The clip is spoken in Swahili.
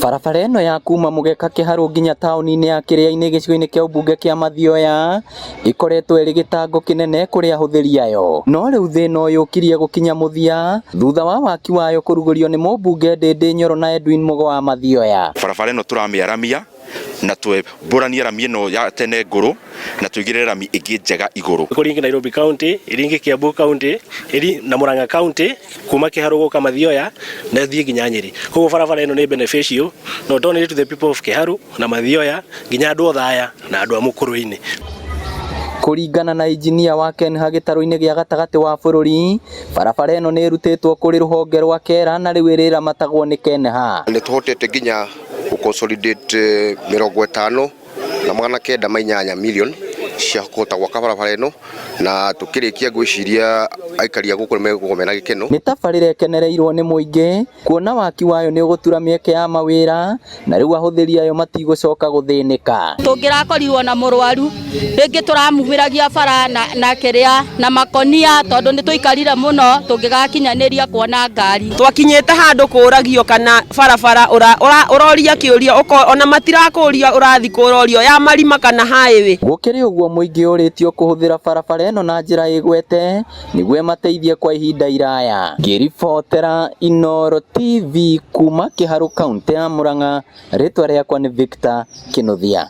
Barabara ĩno ya kuma Mũgeka Kĩharũ nginya taũni-inĩ ya Kĩrĩainĩ gĩcigo-inĩ kĩa ũmbunge kĩa Mathioya ĩkoretwo ĩrĩ gĩtango kĩnene kũrĩ ahũthĩri ayo. No rĩu thĩna ũyũ ũkirie gũkinya mũthia thutha wa waki wayo kũrugũrio nĩ mũmbunge Ndĩndĩ Nyoro na Edwin Mugo wa Mathioya. Barabara ĩno tũramĩaramia na twĩmbũranie rami ĩno ya tene ngũrũ na tũigĩrĩre rami ĩngĩ njega igũrũ. Kũringĩ Nairobi County, iringi Kiambu County, na Murang'a County, kuma Kĩharũ gũka Mathioya na thiĩ nginya Nyeri. Koguo barabara ĩno nĩ beneficial not only to the people of Kĩharũ na Mathioya nginya andũ othaya na andũ a mũkũrũ-inĩ. Kũringana na injinia wa Kenha gĩtarũ-inĩ gĩa gatagatĩ wa bũrũri, barabara ĩno nĩ ĩrutĩtwo kũrĩ rũhonge rwa KERA na rĩu ĩrĩramatagwo nĩ Kenha. Nĩ tũhotete nginya consolidate 50,980 million cia kũhota gwaka barabara ĩno na tũkĩrĩkia gwĩciria aikari a gũkũ mena gĩkeno. Nĩ tabarĩra ĩkenereirwo nĩ mũingĩ kuona waki wayo nĩ ũgũtura mĩeke ya mawĩra na rĩu ahũthĩri ayo matigũcoka gũthĩnĩka. Tũngĩrakorirwo na mũrwaru rĩngĩ tũramumĩragia bara na kĩrĩa na makonia tondũ nĩ tũikarire mũno tũngĩgakinyanĩria kuona ngari. Twakinyĩte handũ kũragio kana barabara ũroria kĩũria ona matirakũria ũrathi kũrorio ya marima kana highway. Gũkĩrĩ ũguo mũingĩ ũrĩtio kũhũthĩra barabara ĩno na njĩra ĩgwete nĩguo ĩmateithie kwa ihinda iraya. Ngĩribotera Inooro TV kuma Kĩharũ kaunti ya Murang'a, rĩtwa rĩakwa nĩ Victor Kĩnuthia.